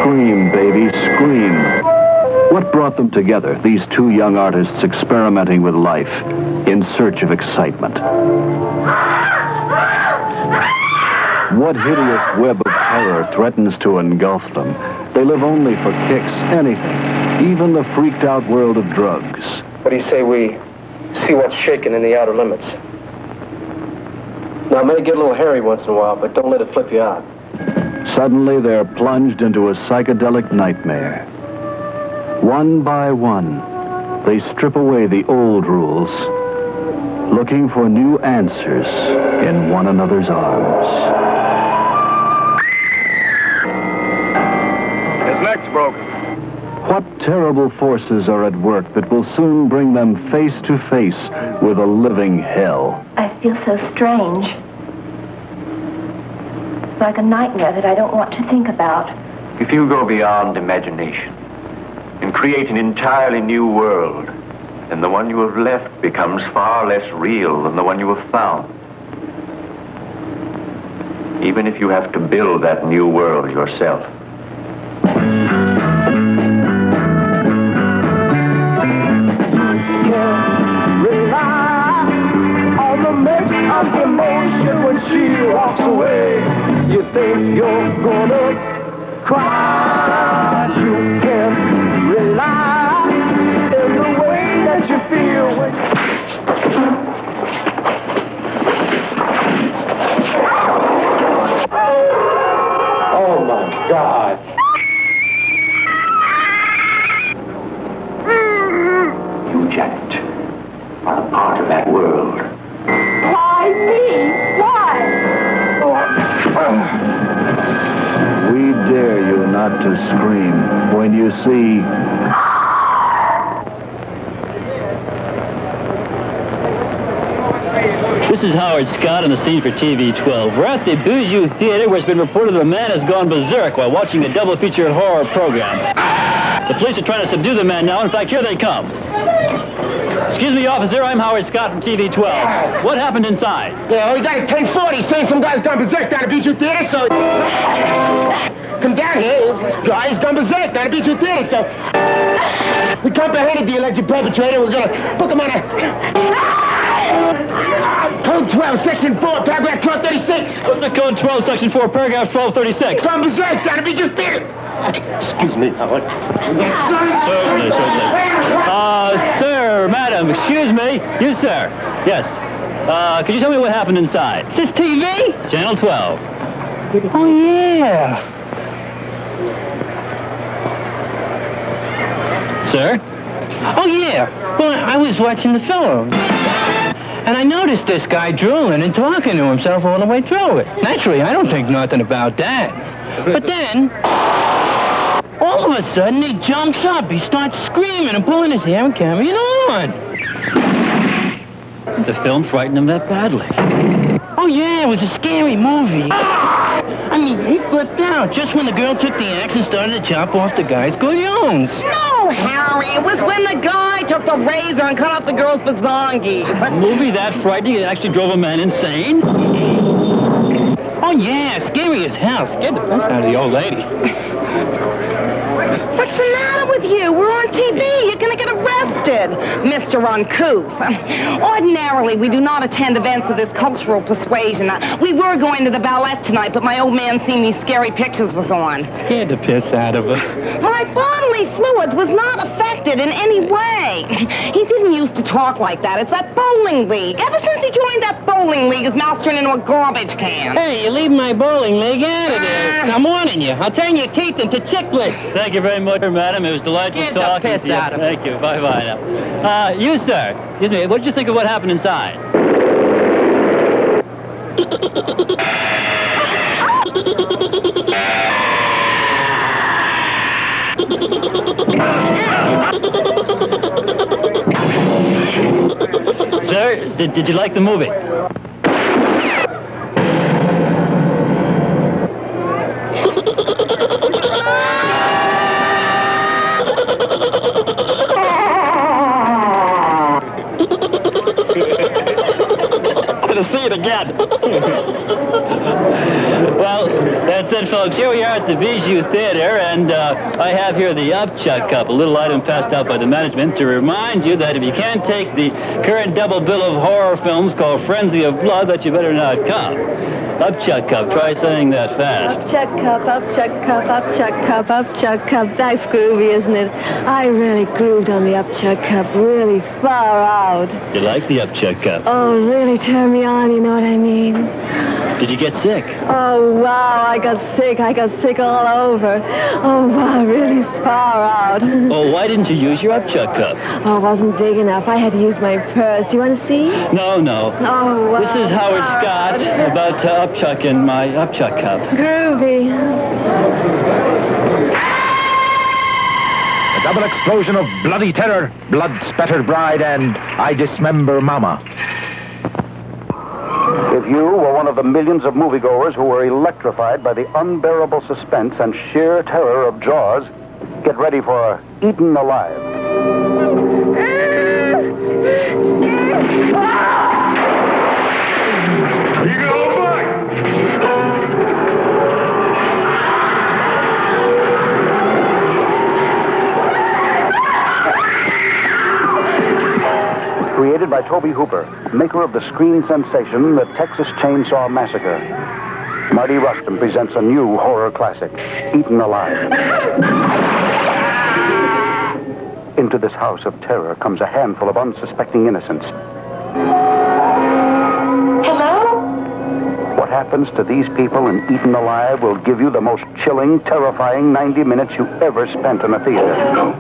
Scream, baby, scream. What brought them together, these two young artists experimenting with life, in search of excitement? What hideous web of terror threatens to engulf them? They live only for kicks, anything, even the freaked-out world of drugs. What do you say we see what's shaking in the outer limits? Now, it may get a little hairy once in a while, but don't let it flip you out. Suddenly, they're plunged into a psychedelic nightmare. One by one, they strip away the old rules, looking for new answers in one another's arms. His neck's broken. What terrible forces are at work that will soon bring them face to face with a living hell? I feel so strange. Like a nightmare that I don't want to think about. If you go beyond imagination and create an entirely new world, then the one you have left becomes far less real than the one you have found. Even if you have to build that new world yourself. Rely on the mix of emotion when she walks away. You think you're gonna cry. You can rely in the way that you feel when... Oh my God. You, Janet, are a part of that world. Why me? Why? We dare you not to scream when you see... This is Howard Scott on the scene for TV 12. We're at the Bijou Theater, where it's been reported that a man has gone berserk while watching a double-feature horror program. The police are trying to subdue the man now. In fact, here they come. Excuse me, officer. I'm Howard Scott from TV 12. What happened inside? Yeah, we got a 1040 saying some guy's gone berserk down at Bijou Theater, so... Come down here. This guy's gone berserk down at Bijou Theater, so... We comprehended the alleged perpetrator. We're gonna book him on a... Code 12, Section 4, Paragraph 1236. What's the Code 12, Section 4, Paragraph 1236? Gone berserk down at Bijou Theater. Excuse me, Howard. Certainly. Sir, madam, excuse me. You, sir. Yes. Could you tell me what happened inside? Is this TV? Channel 12. Oh, yeah. Sir? Oh, yeah. Well, I was watching the film. And I noticed this guy drooling and talking to himself all the way through it. Naturally, I don't think nothing about that. But then, all of a sudden, he jumps up. He starts screaming and pulling his hair and carrying on. The film frightened him that badly. Oh, yeah, it was a scary movie. I mean, he flipped out just when the girl took the axe and started to chop off the guy's gullions. No, Harry, it was when the guy took the razor and cut off the girl's bazongi. A movie that frightening, it actually drove a man insane? Oh, yeah, scary as hell. Scared the piss out of the old lady. What's the matter with you? We're on TV. You're going to get arrested, Mr. Uncouth. Ordinarily, we do not attend events of this cultural persuasion. We were going to the ballet tonight, but my old man seen these scary pictures was on. Scared the piss out of her. My bodily fluids was not affected in any way. He didn't used to talk like that. It's that bowling league. Ever since he joined that bowling league, his mouth's turned into a garbage can. Hey, you leave my bowling league out of there. I'm warning you. I'll turn your teeth into chiclets. Thank you very much, madam. It was delightful Get the talking piss to you. out of me. Thank you. Bye-bye now. You, sir. Excuse me. What did you think of what happened inside? Sir, did you like the movie? to see it again. Well, that's it, folks. Here we are at the Bijou Theater, and I have here the Upchuck Cup, a little item passed out by the management to remind you that if you can't take the current double bill of horror films called Frenzy of Blood, that you better not come. Upchuck Cup. Try saying that fast. Upchuck Cup, Upchuck Cup, Upchuck Cup, Upchuck Cup. That's groovy, isn't it? I really grooved on the Upchuck Cup, really far out. You like the Upchuck Cup? Oh, really turn me on, you know what I mean? Did you get sick? Oh, wow, I got sick all over. Oh, wow, really far out. Oh, why didn't you use your Upchuck Cup? Oh, it wasn't big enough. I had to use my purse. Do you want to see? No. Oh, wow. This is Howard Scott about Upchuck and my Upchuck Cup. Groovy. A double explosion of bloody terror, blood-spattered bride, and I dismember mama. If you were one of the millions of moviegoers who were electrified by the unbearable suspense and sheer terror of Jaws, get ready for Eaten Alive. Created by Toby Hooper, maker of the screen sensation, The Texas Chainsaw Massacre. Marty Rustin presents a new horror classic, Eaten Alive. Into this house of terror comes a handful of unsuspecting innocents. Hello? What happens to these people in Eaten Alive will give you the most chilling, terrifying 90 minutes you ever spent in a theater.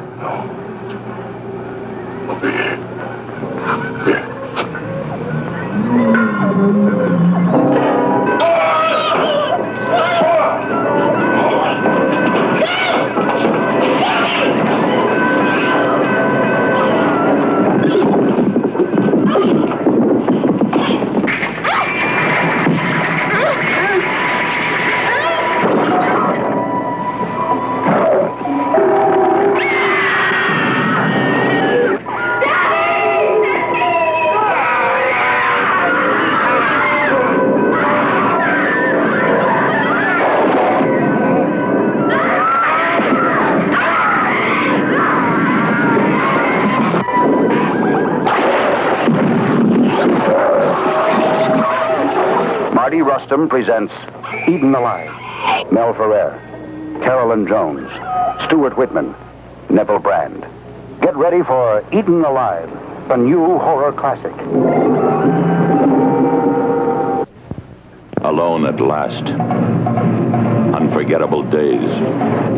Marty Rustin presents Eaten Alive. Mel Ferrer, Carolyn Jones, Stuart Whitman, Neville Brand. Get ready for Eaten Alive, a new horror classic. Alone at last. Unforgettable days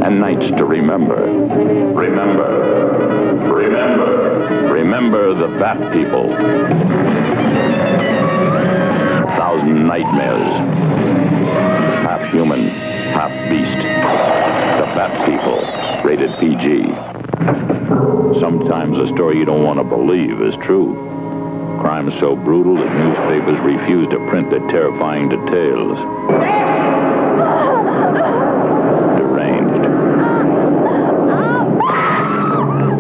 and nights to remember. Remember the Bat People. 1,000 nightmares. Half human, half beast. The Bat People, rated PG. Sometimes a story you don't want to believe is true. Crime so brutal that newspapers refuse to print the terrifying details. Deranged.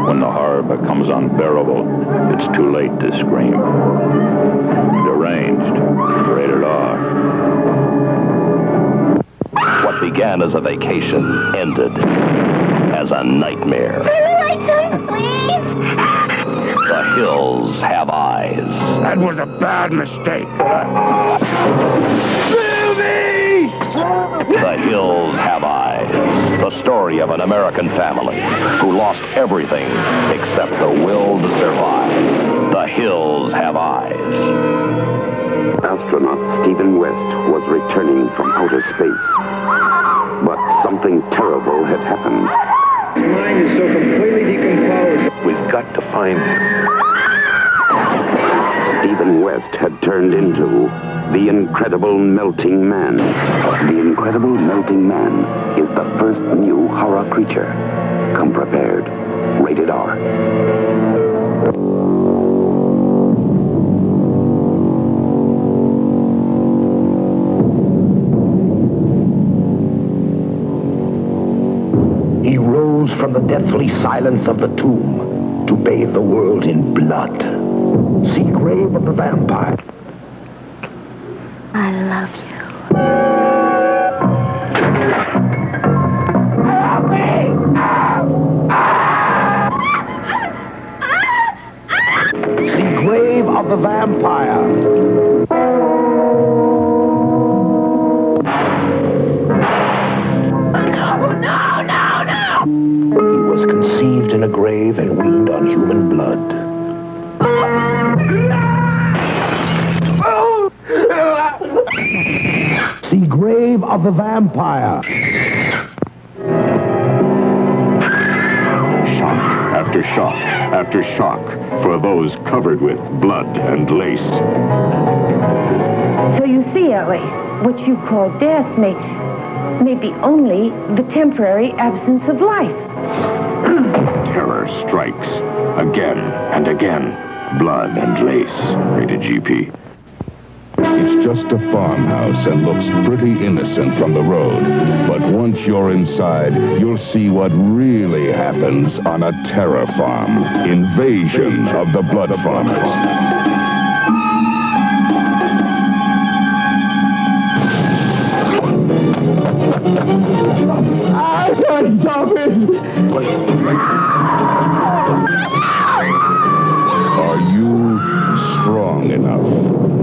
When the horror becomes unbearable, it's too late to scream. Deranged. Rated R. What began as a vacation ended as a nightmare. The hills have eyes. That was a bad mistake. The hills have eyes. The story of an American family who lost everything except the will to survive. The hills have eyes. Astronaut Stephen West was returning from outer space. But something terrible had happened. His mind is so completely decomposed. We've got to find him. Stephen West had turned into the Incredible Melting Man. The Incredible Melting Man is the first new horror creature. Come prepared. Rated R. He rose from the deathly silence of the tomb to bathe the world in blood. See Grave of the Vampire. I love you. The grave of the vampire. He was conceived in a grave and weaned on human blood. The grave of the vampire. Shock after shock after shock for those covered with blood and lace. So you see, Ellie, what you call death may be only the temporary absence of life. Terror strikes again and again. Blood and lace. Rated GP. It's just a farmhouse and looks pretty innocent from the road. But once you're inside, you'll see what really happens on a terror farm. Invasion of the Blood Farmers. I can't stop it! Are you strong enough?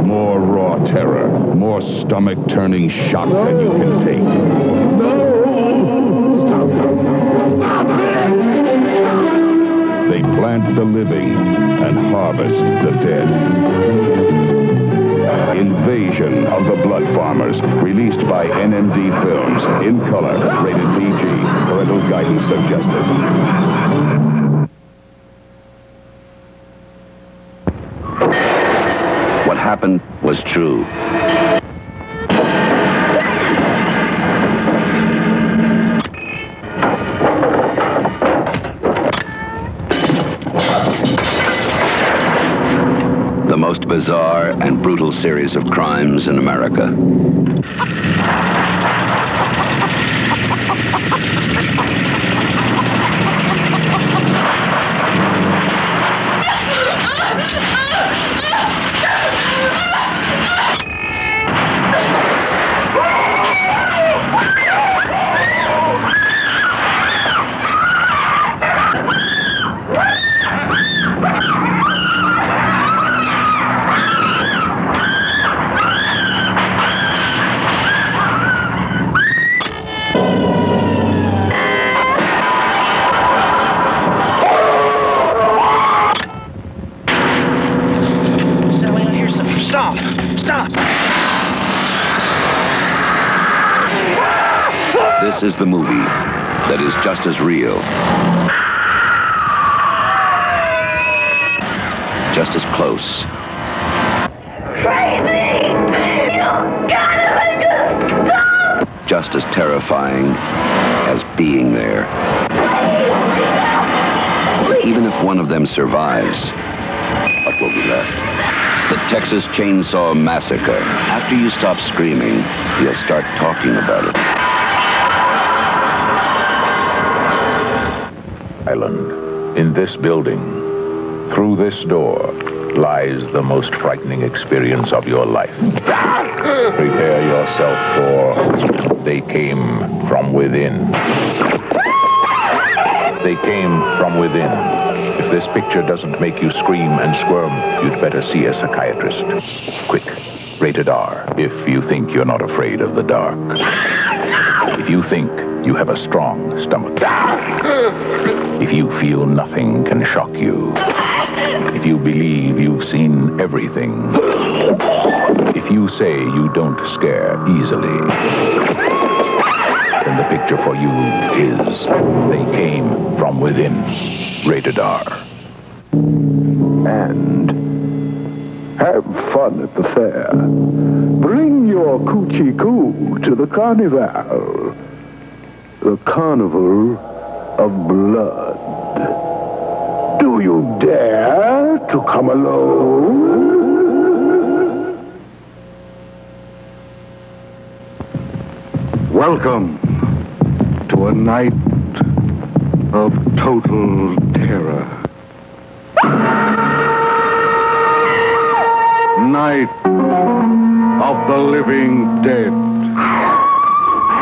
More raw terror, more stomach-turning shock than you can take. Stop it! They plant the living and harvest the dead. Invasion of the Blood Farmers, released by NMD Films, in color, rated PG, parental guidance suggested. What happened was true. The most bizarre and brutal series of crimes in America. This is the movie that is just as real, just as close, Crazy! You gotta make us stop! just as terrifying as being there. Even if one of them survives, what will be left? The Texas Chainsaw Massacre. After you stop screaming, you'll start talking about it. Island. In this building, through this door, lies the most frightening experience of your life. Prepare yourself for They Came From Within. They Came From Within. If this picture doesn't make you scream and squirm, you'd better see a psychiatrist. Quick, rated R, if you think you're not afraid of the dark. If you think you have a strong stomach. If you feel nothing can shock you. If you believe you've seen everything. If you say you don't scare easily. Then the picture for you is They Came From Within. Rated R. And have fun at the fair. Bring your coochie-coo to the carnival. The carnival of blood. Do you dare to come alone? Welcome to a night of total terror. Night of the living dead.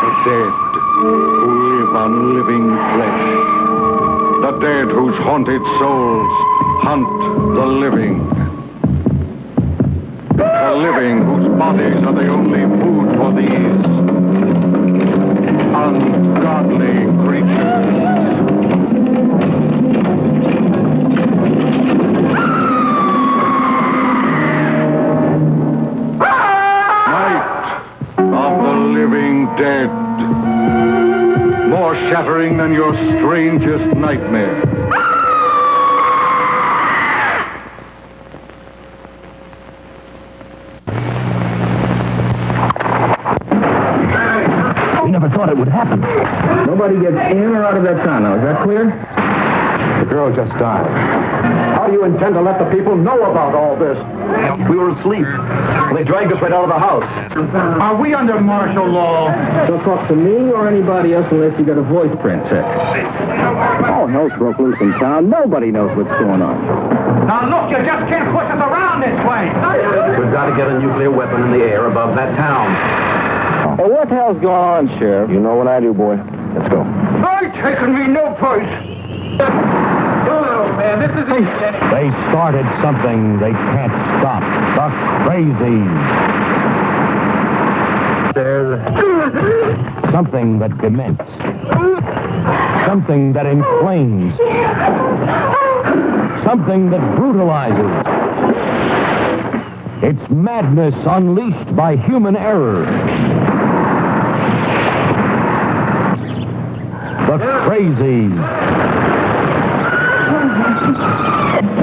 The dead who live on living flesh. The dead whose haunted souls hunt the living. The living whose bodies are the only food for these ungodly creatures. Dead. More shattering than your strangest nightmare. We never thought it would happen. Nobody gets in or out of that tunnel. Is that clear? The girl just died. How do you intend to let the people know about all this? We were asleep. They dragged us right out of the house. Are we under martial law? Don't talk to me or anybody else unless you got a voice print check. All hell's broke loose in town. Nobody knows what's going on. Now look, you just can't push us around this way. We've got to get a nuclear weapon in the air above that town. Hey, what the hell's going on, Sheriff? You know what I do, boy. Let's go. Ain't taking me no place. Oh, man, this is it. They started something they can't stop. The crazies. There's something that dements. Something that inflames. Something that brutalizes. It's madness unleashed by human error. The crazies.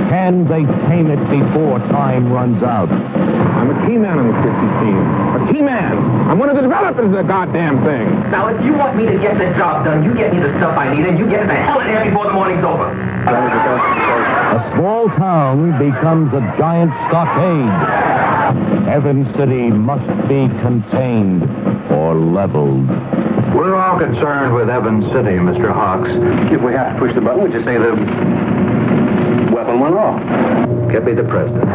Can they tame it before time runs out? I'm a key man on the 50 team. A key man. I'm one of the developers of the goddamn thing. Now, if you want me to get the job done, you get me the stuff I need, and you get it the hell in there before the morning's over. A small town becomes a giant stockade. Evans City must be contained or leveled. We're all concerned with Evans City, Mr. Hawks. If we have to push the button, we just say the weapon went off. Get me the president.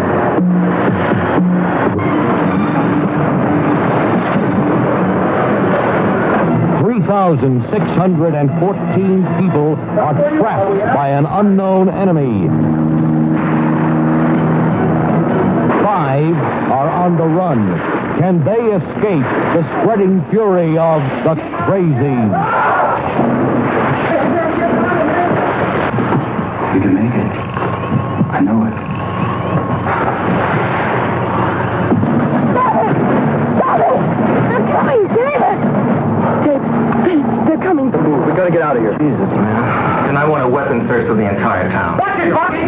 3,614 people are trapped by an unknown enemy. 5 are on the run. Can they escape the spreading fury of the crazies? We can make it. I know it. Stop it! They're coming, David! They're coming. We gotta get out of here. Jesus, man. And I want a weapon search of the entire town. Watch it, Bucky!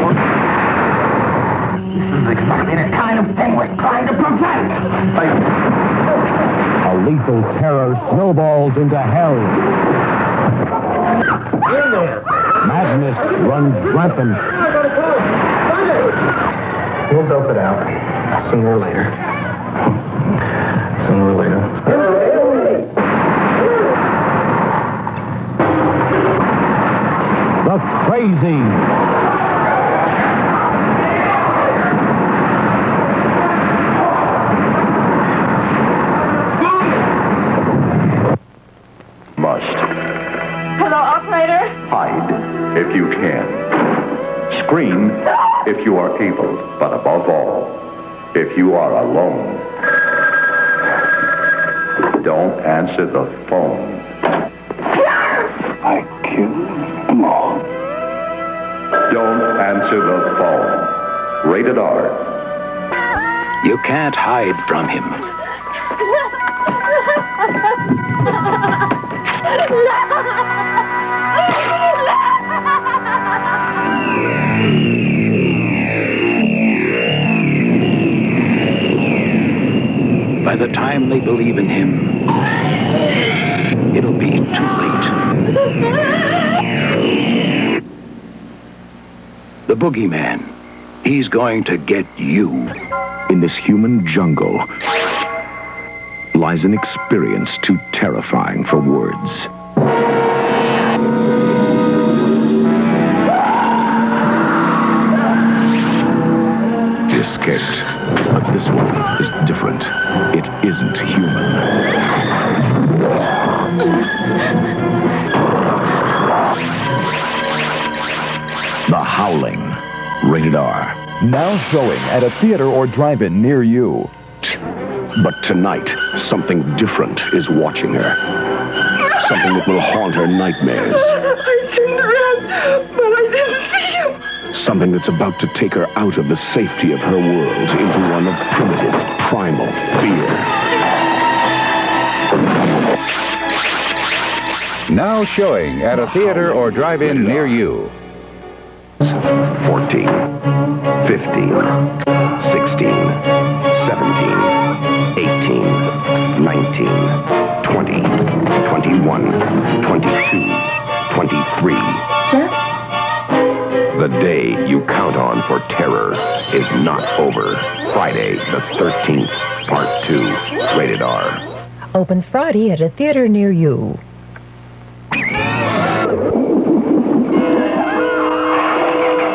This is exactly the kind of thing we're trying to prevent. A lethal terror snowballs into hell. In there! Madness runs rampant. We'll dope it out. Sooner or later. Sooner or later. The crazies. Hello, operator? Hide if you can. Scream if you are able. But above all, if you are alone, don't answer the phone. I killed them all. Don't answer the phone. Rated R. You can't hide from him. By the time they believe in him, it'll be too late. The boogeyman, he's going to get you. In this human jungle lies an experience too terrifying for words. He escaped, but this one is different. It Rated R. Now showing at a theater or drive-in near you. But tonight, something different is watching her. Something that will haunt her nightmares. I didn't run, but I didn't see him. Something that's about to take her out of the safety of her world into one of primitive, primal fear. Now showing at a theater or drive-in near you. 14, 15, 16, 17, 18, 19, 20, 21, 22, 23. The day you count on for terror is not over. Friday, the 13th, Part 2, Rated R. Opens Friday at a theater near you.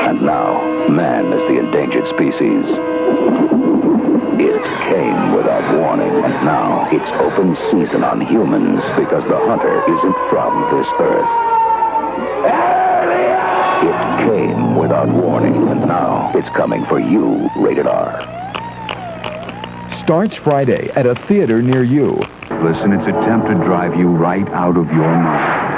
And now, man is the endangered species. It came without warning, and now it's open season on humans because the hunter isn't from this earth. It came without warning, and now it's coming for you, Rated R. Starts Friday at a theater near you. Listen, its attempt to drive you right out of your mind.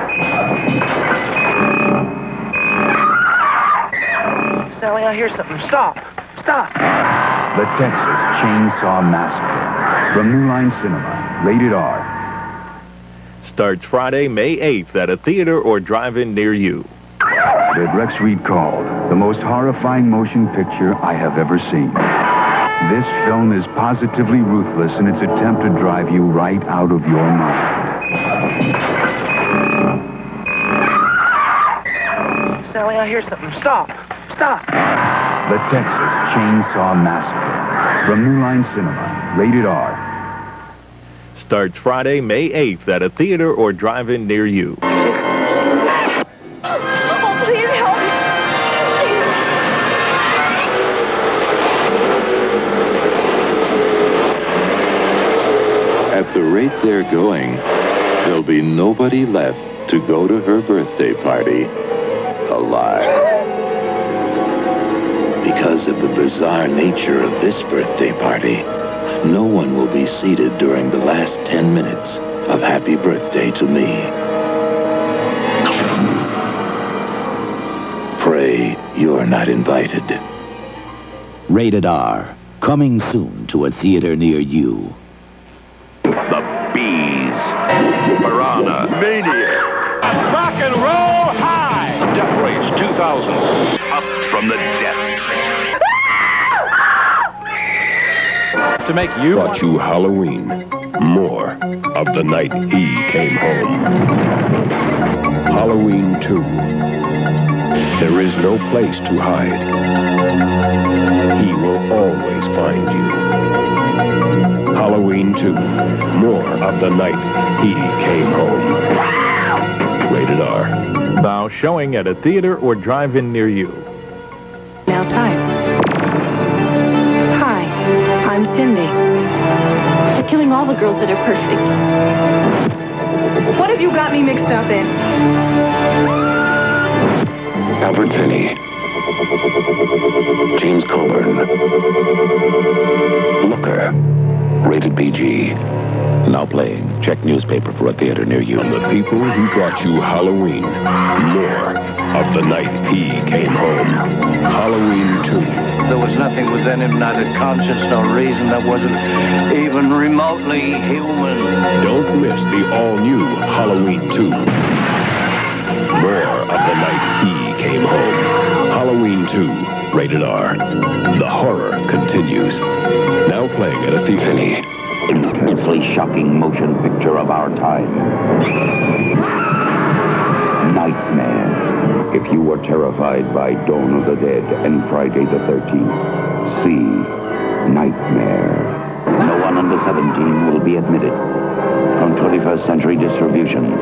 Sally, I hear something. Stop. Stop. The Texas Chainsaw Massacre. From New Line Cinema. Rated R. Starts Friday, May 8th at a theater or drive-in near you. Did Rex Reed called the most horrifying motion picture I have ever seen. This film is positively ruthless in its attempt to drive you right out of your mind. Sally, I hear something. Stop. Stop. The Texas Chainsaw Massacre. From New Line Cinema. Rated R. Starts Friday, May 8th at a theater or drive-in near you. At the rate they're going, there'll be nobody left to go to her birthday party alive. Because of the bizarre nature of this birthday party, no one will be seated during the last 10 minutes of Happy Birthday to Me. Pray you're not invited. Rated R. Coming soon to a theater near you. The Bees. Piranha. Maniac. Rock and roll high. Death Race 2000. Up from the depths. To make you... Brought you Halloween. More of the night he came home. Halloween 2. There is no place to hide. He will always find you. Halloween 2. More of the night he came home. Rated R. Now showing at a theater or drive-in near you. Now time. Hi, I'm Cindy. They're killing all the girls that are perfect. What have you got me mixed up in? Albert Finney. James Coburn. Looker. Rated PG. Now playing. Check newspaper for a theater near you. And the people who brought you Halloween. More of the night he came home. Halloween 2. There was nothing within him, neither conscience nor reason, that wasn't even remotely human. Don't miss the all-new Halloween 2. More of the night he came home. Halloween 2. Rated R. The horror continues. Now playing at a theater. Finney. Intensely shocking motion picture of our time. Nightmare. If you were terrified by Dawn of the Dead and Friday the 13th, see Nightmare. No one under 17 will be admitted. From 21st Century Distribution.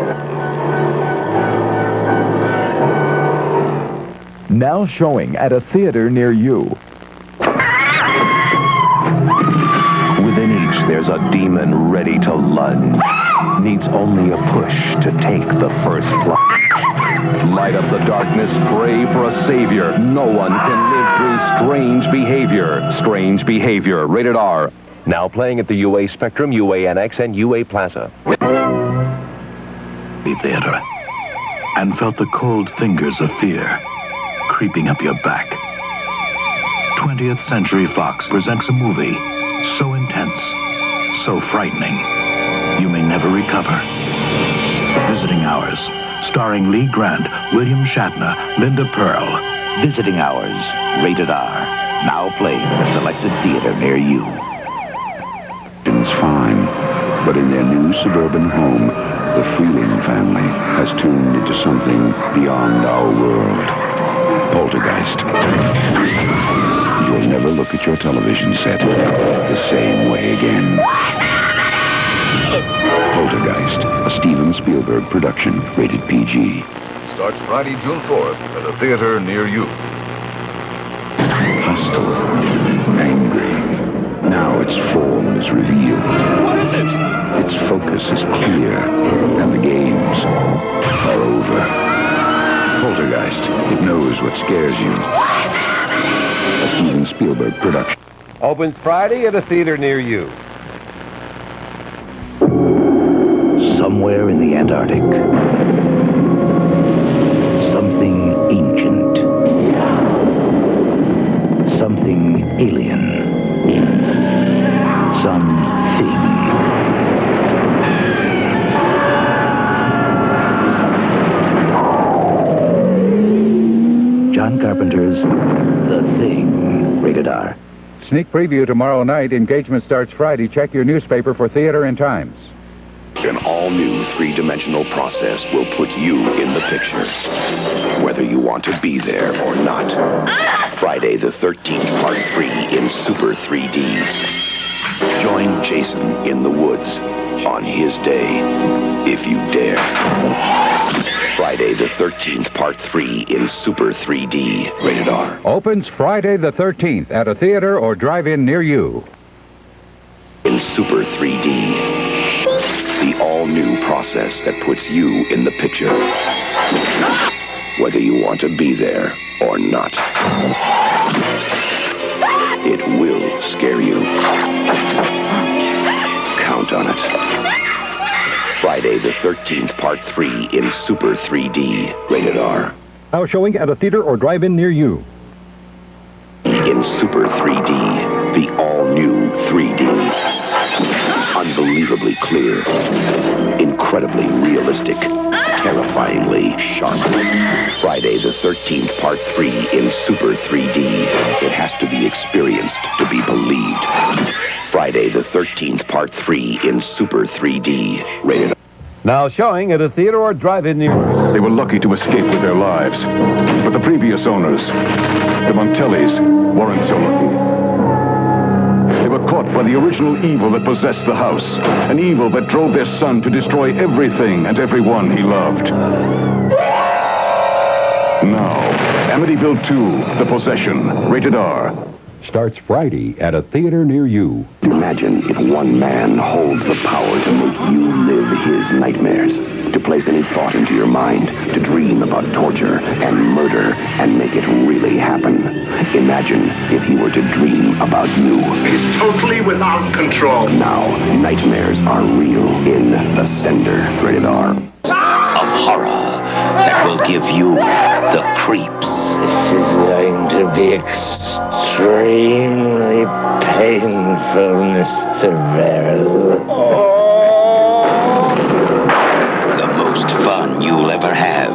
Now showing at a theater near you. Within each, there's a demon ready to lunge. Needs only a push to take the first flight. Light up the darkness, pray for a savior. No one can live through strange behavior. Strange behavior, rated R. Now playing at the UA Spectrum, UA NX, and UA Plaza. The theater, and felt the cold fingers of fear creeping up your back. 20th Century Fox presents a movie so intense, so frightening, you may never recover. Visiting Hours, starring Lee Grant, William Shatner, Linda Pearl. Visiting Hours, rated R. Now playing at a selected theater near you. It's fine, but in their new suburban home, the Freeling family has tuned into something beyond our world. Poltergeist. You'll never look at your television set the same way again. Poltergeist, a Steven Spielberg production, rated PG. Starts Friday, June 4th at a theater near you. Hostile, angry. Now its form is revealed. What is it? Its focus is clear, and the games are over. Poltergeist, it knows what scares you. A Steven Spielberg production. Opens Friday at a theater near you. Somewhere in the Antarctic, something ancient, something alien, something. John Carpenter's The Thing, rated R. Sneak preview tomorrow night. Engagement starts Friday. Check your newspaper for theater and times. An all-new three-dimensional process will put you in the picture, whether you want to be there or not. Friday the 13th, Part 3 in Super 3D. Join Jason in the woods on his day, if you dare. Friday the 13th, Part 3 in Super 3D, rated R. Opens Friday the 13th at a theater or drive-in near you. In Super 3D. The all-new process that puts you in the picture, whether you want to be there or not. It will scare you. Count on it. Friday the 13th, Part 3 in Super 3D, rated R. Now showing at a theater or drive-in near you. In Super 3D, the all-new 3D. Unbelievably clear, incredibly realistic, terrifyingly sharp. Friday the 13th, Part 3 in Super 3D. It has to be experienced to be believed. Friday the 13th, Part 3 in Super 3D. Rated. Now showing at a theater or drive-in near you. They were lucky to escape with their lives. But the previous owners, the Montellis, weren't so lucky. They were caught by the original evil that possessed the house. An evil that drove their son to destroy everything and everyone he loved. Now, Amityville 2, The Possession, rated R. Starts Friday at a theater near you. Imagine if one man holds the power to make you live his nightmares, to place any thought into your mind, to dream about torture and murder and make it really happen. Imagine if he were to dream about you. He's totally without control. Now, nightmares are real in The Sender, rated R. Of horror that will give you the creeps. This is going to be extremely painful, Mr. Verrill. The most fun you'll ever have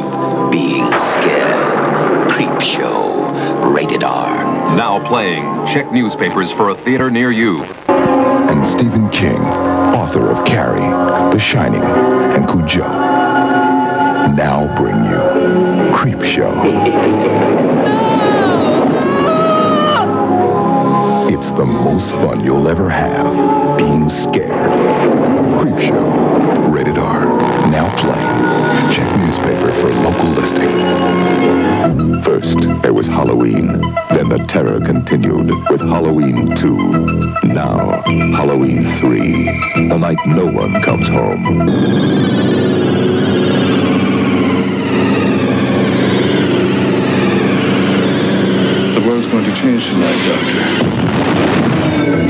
being scared. Creep Show, rated R. Now playing. Check newspapers for a theater near you. And Stephen King, author of Carrie, The Shining, and Cujo, now bring you Creep Show. It's the most fun you'll ever have being scared. Creep Show, rated R, now playing. Check newspaper for local listing. First, there was Halloween. Then the terror continued with Halloween 2. Now, Halloween 3. The night no one comes home. What's going to change tonight, Doctor?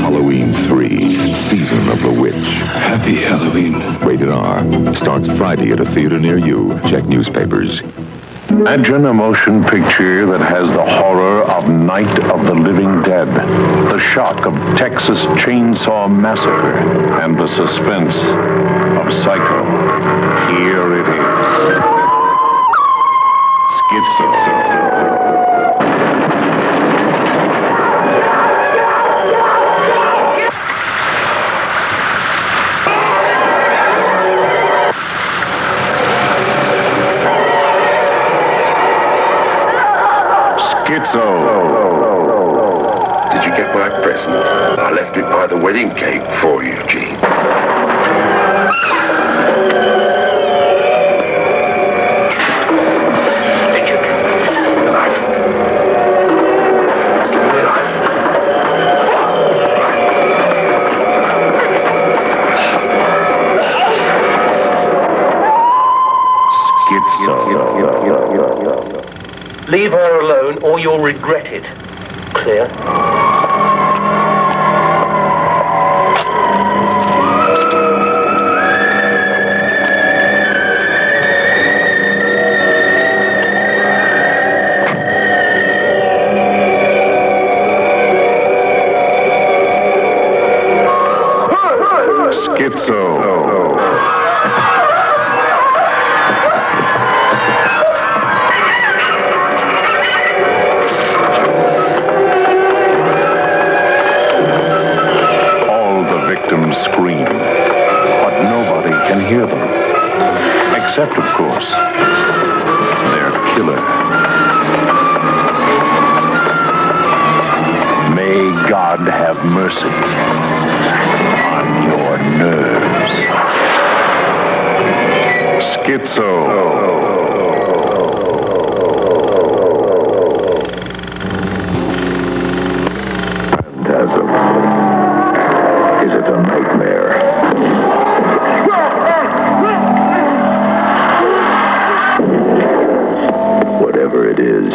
Halloween 3, Season of the Witch. Happy Halloween. Rated R. Starts Friday at a theater near you. Check newspapers. Imagine a motion picture that has the horror of Night of the Living Dead, the shock of Texas Chainsaw Massacre, and the suspense of Psycho. Here it is. Schizo. Did you get my present? I left it by the wedding cake for you, Gene. Leave her alone or you'll regret it. Clear? Scream, but nobody can hear them. Except, of course, their killer. May God have mercy on your nerves. Schizo. Is it a nightmare? Whatever it is,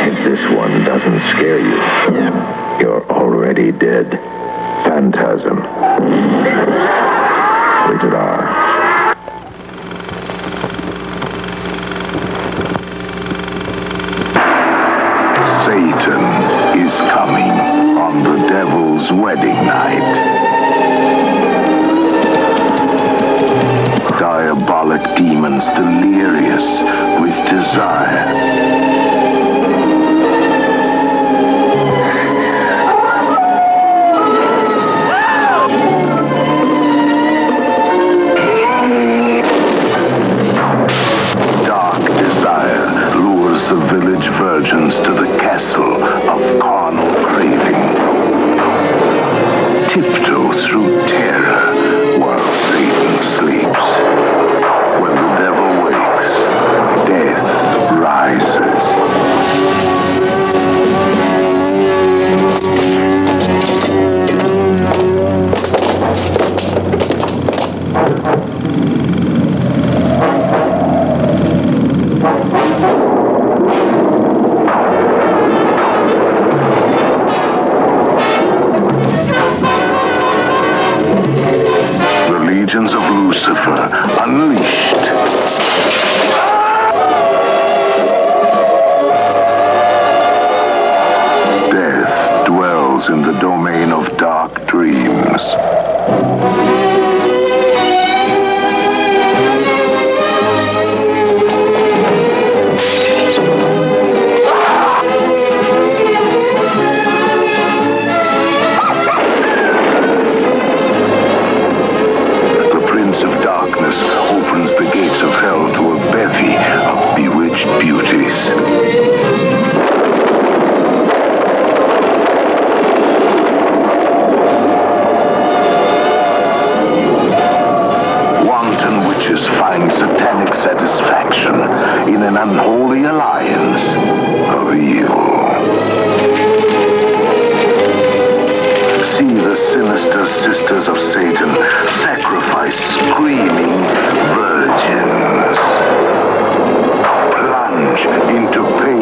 if this one doesn't scare you, you're already dead. Phantasm. Rated R. Satan is coming on the devil's wedding night. Diabolic demons delirious with desire. Dark desire lures the village virgins to the castle of carnal craving. Tiptoe through terror while Satan sleeps. When the devil wakes, death rises. Legions of Lucifer unleashed. Death dwells in the domain of dark dreams. Opens the gates of hell to a bevy of bewitched beauties. Wanton witches find satanic satisfaction in an unholy alliance of evil. See the sinister sisters of Satan sacrifice screaming virgins. Plunge into pain.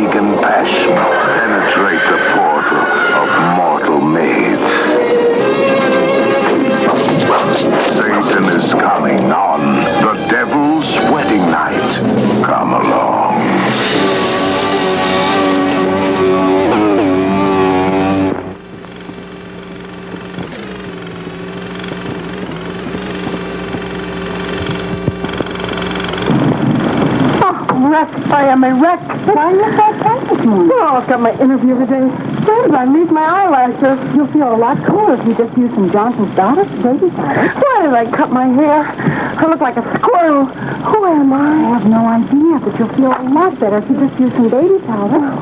flesh penetrate the portal of mortal maids. Satan is coming on the devil's wedding night. Come along. I am a wreck. Why are you so tight this morning? Well, I've got my interview today. Friends, I need my eyelashes. You'll feel a lot cooler if you just use some Johnson's Daughter baby powder. Why did I cut my hair? I look like a squirrel. Who am I? I have no idea, but you'll feel a lot better if you just use some baby powder.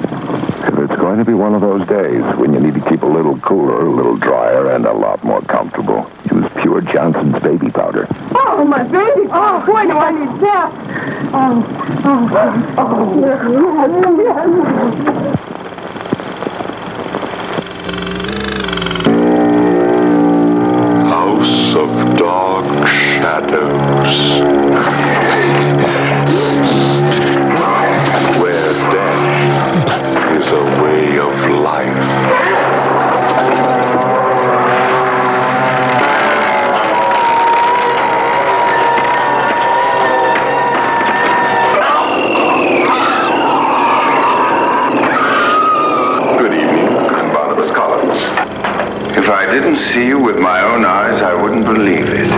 If it's going to be one of those days when you need to keep a little cooler, a little drier, and a lot more comfortable, use pure Johnson's baby powder. Oh, my baby! Oh, boy, do I need that! House of Dark Shadows. Where death is a way of life. If I didn't see you with my own eyes, I wouldn't believe it.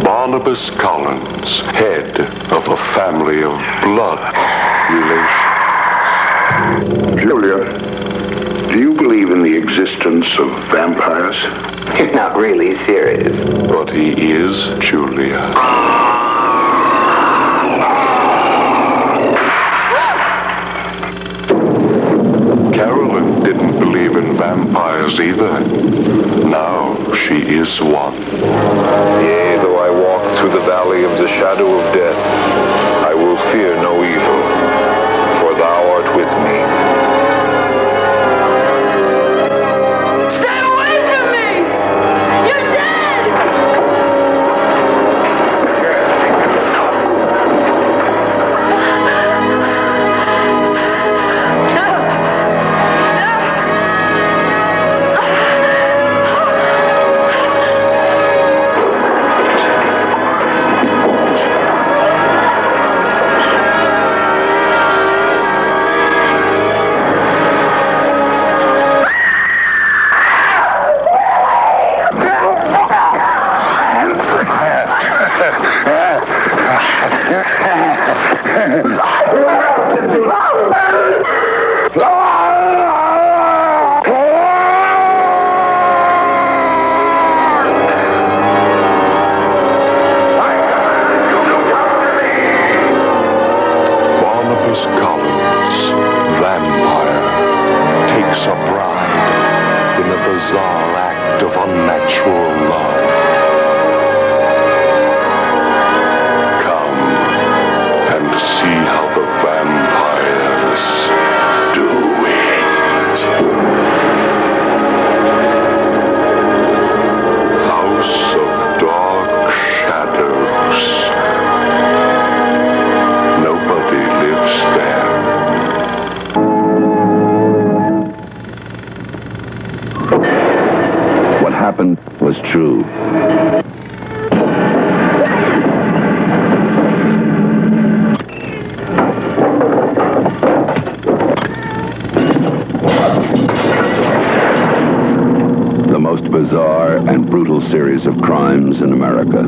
Barnabas Collins, head of a family of blood relations. Julia, do you believe in the existence of vampires? You're not really serious. But he is, Julia. Carolyn didn't believe in vampires either. Now she is one. Yea, though I walk through the valley of the shadow of death, I will fear no evil, for thou art with me. Stay away from me! You're dead! Barnabas Collins, vampire, takes a bride in a bizarre act of unnatural love. Come and see how the vampires do it. House of Dark Shadows. Nobody lives there. What happened was true. The most bizarre and brutal series of crimes in America.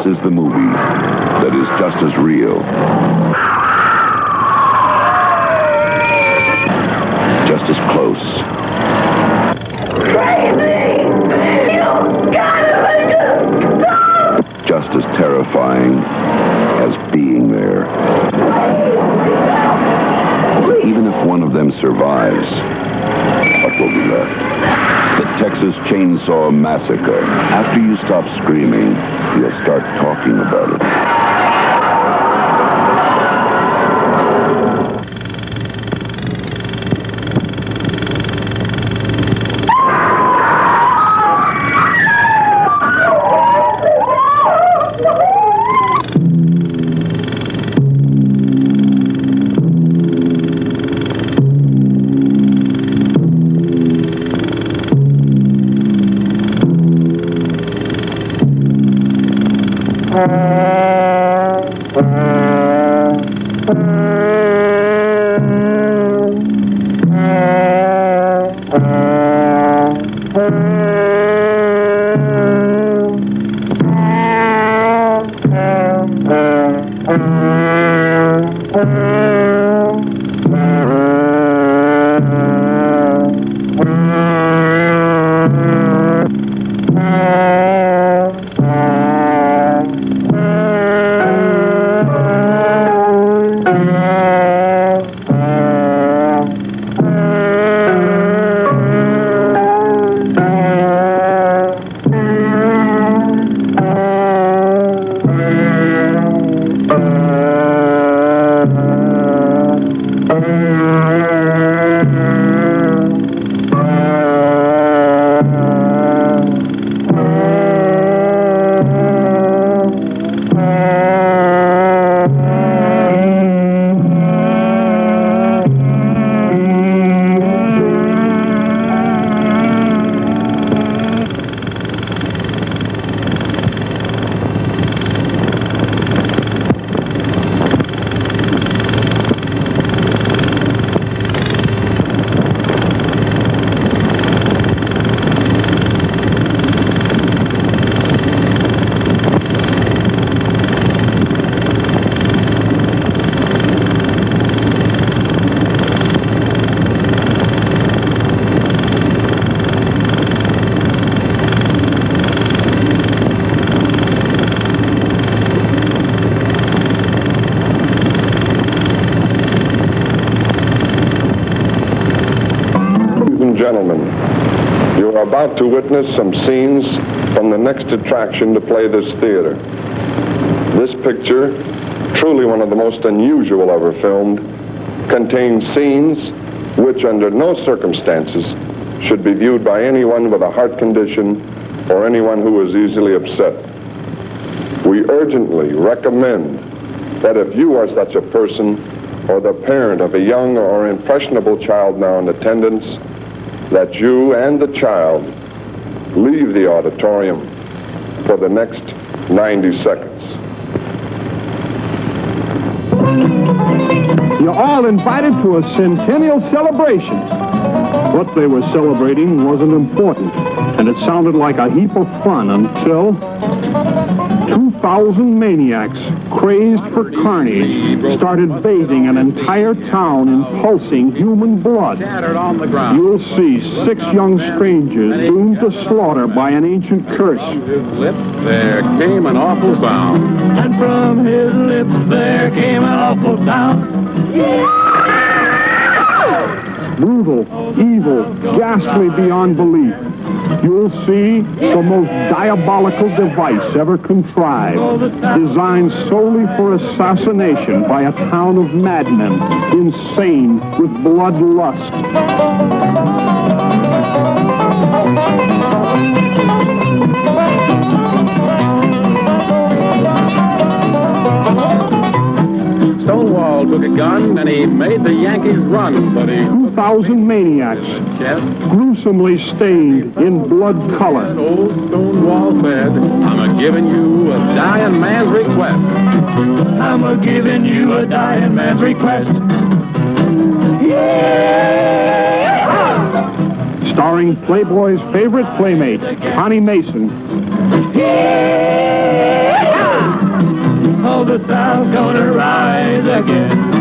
is the movie that is just as real, just as close, just as terrifying as being there. Even if one of them survives, what will be left? The Texas Chainsaw Massacre. After you stop screaming, you'll start talking about it. Gentlemen, you are about to witness some scenes from the next attraction to play this theater. This picture, truly one of the most unusual ever filmed, contains scenes which under no circumstances should be viewed by anyone with a heart condition or anyone who is easily upset. We urgently recommend that if you are such a person or the parent of a young or impressionable child now in attendance, that you and the child leave the auditorium for the next 90 seconds. You're all invited to a centennial celebration. What they were celebrating wasn't important, and it sounded like a heap of fun until 2,000 maniacs, crazed for carnage, started bathing an entire town in pulsing human blood. You'll see 6 young strangers doomed to slaughter by an ancient curse. From his lips there came an awful sound. And from his lips there came an awful sound. Brutal, evil, ghastly beyond belief. You'll see the most diabolical device ever contrived, designed solely for assassination by a town of madmen, insane with bloodlust. Stonewall took a gun and he made the Yankees run, but he... 2,000 maniacs, gruesomely stained in blood color. And old Stonewall said, I'm a-giving you a dying man's request. I'm a-giving you a dying man's request. Yeah! Starring Playboy's favorite playmate, Connie Mason. Yeah! the sun's gonna rise again.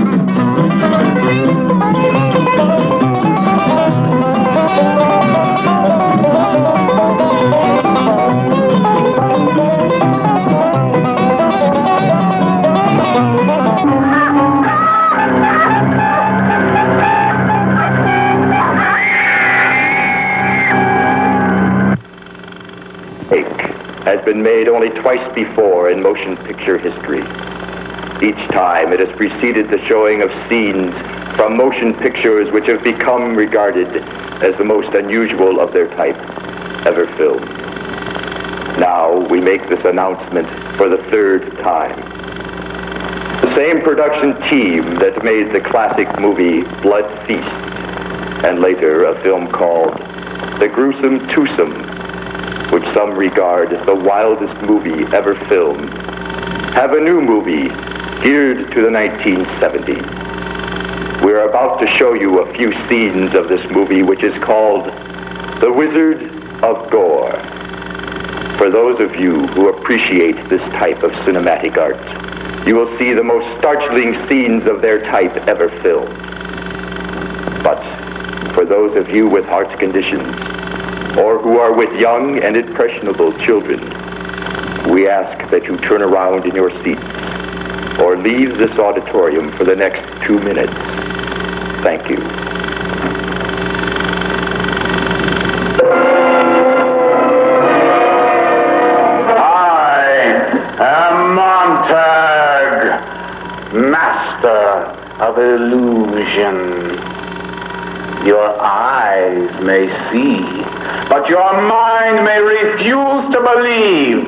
Has been made only twice before in motion picture history. Each time it has preceded the showing of scenes from motion pictures which have become regarded as the most unusual of their type ever filmed. Now we make this announcement for the third time. The same production team that made the classic movie Blood Feast, and later a film called The Gruesome Twosome, which some regard as the wildest movie ever filmed, have a new movie geared to the 1970s. We're about to show you a few scenes of this movie, which is called The Wizard of Gore. For those of you who appreciate this type of cinematic art, you will see the most startling scenes of their type ever filmed. But for those of you with heart conditions, or who are with young and impressionable children, we ask that you turn around in your seats or leave this auditorium for the next 2 minutes. Thank you. I am Montag, master of illusion. Your eyes may see, but your mind may refuse to believe.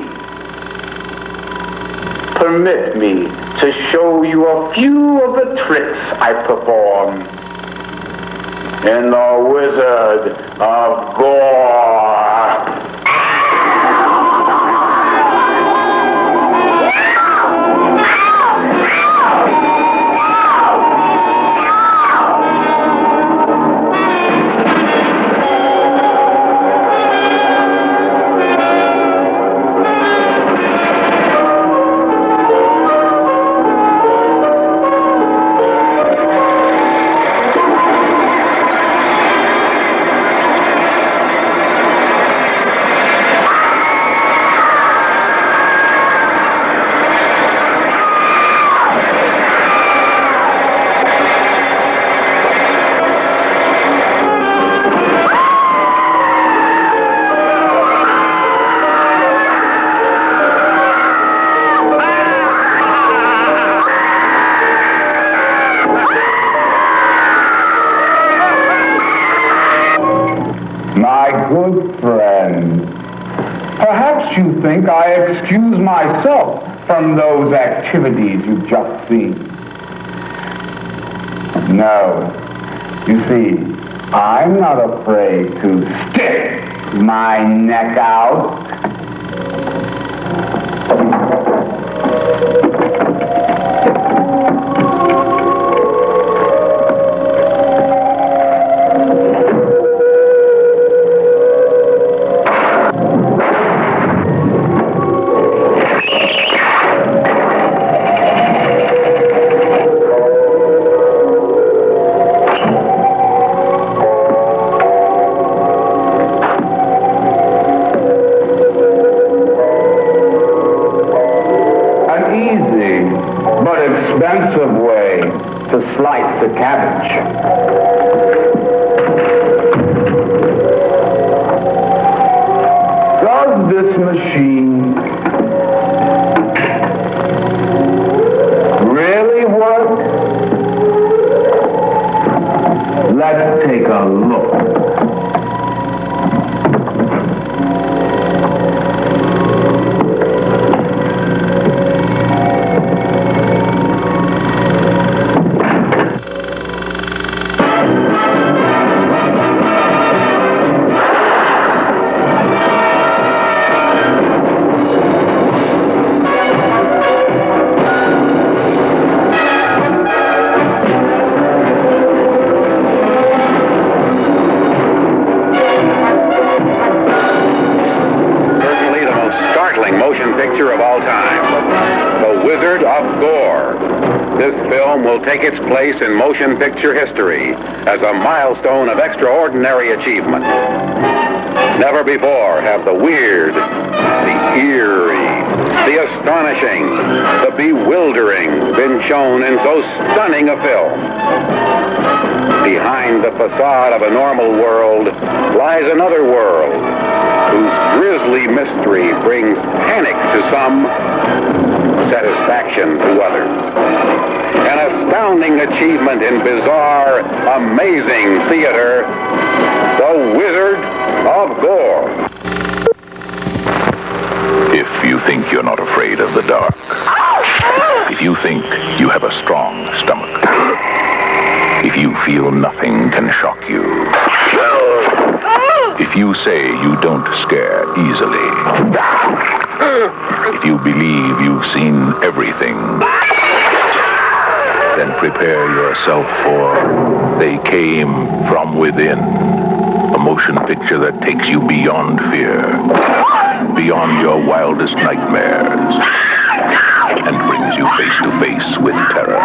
Permit me to show you a few of the tricks I perform in the Wizard of Gore. Good friend, perhaps you think I excuse myself from those activities you've just seen. No, you see, I'm not afraid to stick my neck out. Expensive way to slice the cabbage. Does this machine really work? Let's take a look. will take its place in motion picture history as a milestone of extraordinary achievement. Never before have the weird, the eerie, the astonishing, the bewildering been shown in so stunning a film. Behind the facade of a normal world lies another world whose grisly mystery brings panic to some, satisfaction to others. An astounding achievement in bizarre, amazing theater, The Wizard of Gore. If you think you're not afraid of the dark, if you think you have a strong stomach, if you feel nothing can shock you, if you say you don't scare easily, if you believe you've seen everything, then prepare yourself for They Came From Within, a motion picture that takes you beyond fear, beyond your wildest nightmares, and brings you face to face with terror,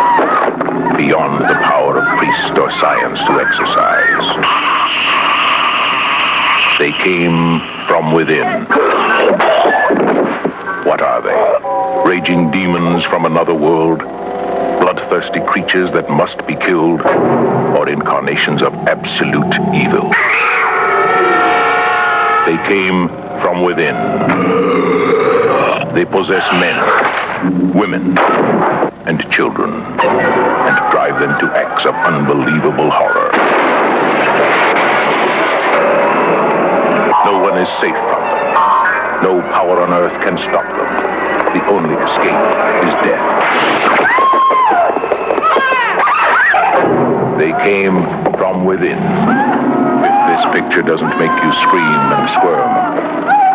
beyond the power of priest or science to exercise. They came from within. What are they? Raging demons from another world? Bloodthirsty creatures that must be killed? Or incarnations of absolute evil? They came from within. They possess men, women, and children, and drive them to acts of unbelievable horror. No one is safe from them. No power on earth can stop them. The only escape is death. They came from within. If this picture doesn't make you scream and squirm,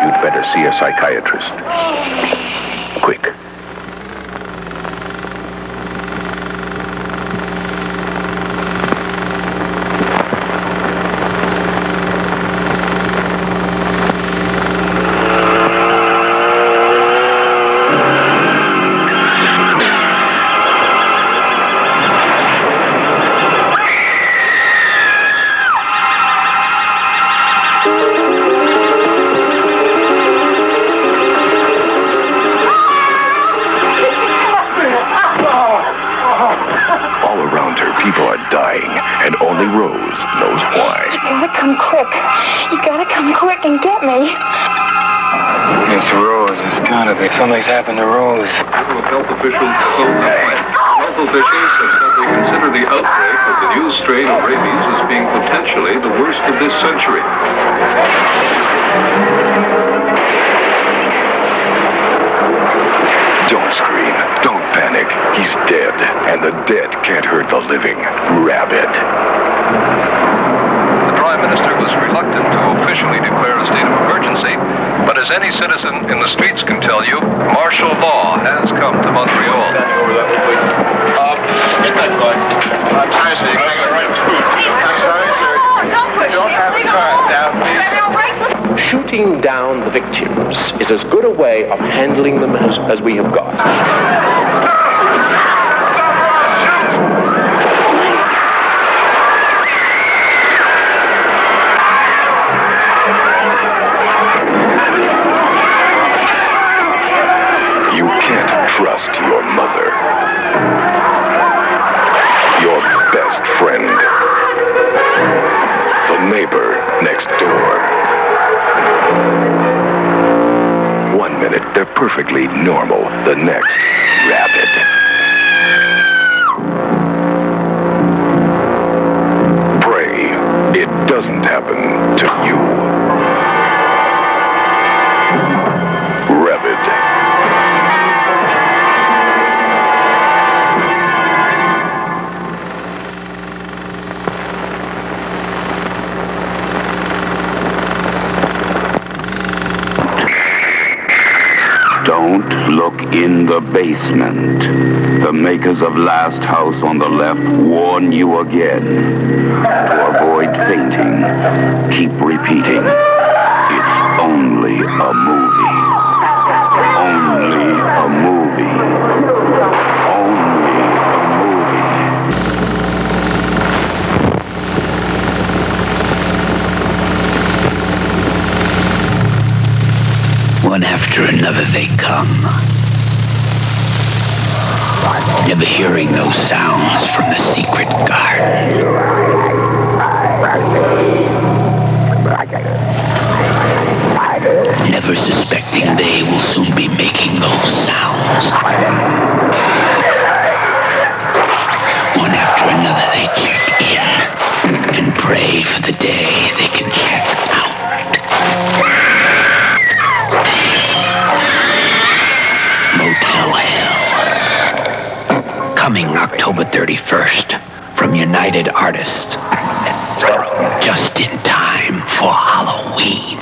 you'd better see a psychiatrist. Quick. Something's happened to Rose. Health officials have suddenly considered the outbreak of the new strain of rabies as being potentially the worst of this century. Don't scream. Don't panic. He's dead. And the dead can't hurt the living. Rabbit. The Prime Minister was reluctant to officially declare a state of emergency, but as any citizen in the streets can tell you, martial law has come to Montreal. Get that guy. I'm sorry, sir. You can't get right through. I'm sorry, sir. I don't have a car down, please. Shooting down the victims is as good a way of handling them as we have got. Trust your mother. Your best friend. The neighbor next door. 1 minute, they're perfectly normal. The next, rabid. Pray it doesn't happen to you. Rabid. Don't look in the basement. The makers of Last House on the Left warn you again. To avoid fainting, keep repeating. It's only a movie. Only a movie. Only a movie. One after another they come. Never hearing those sounds from the secret garden. Never suspecting they will soon be making those sounds. One after another they check in and pray for the day they can check out. Motel Hell. Coming October 31st from United Artists. Just in time for Halloween.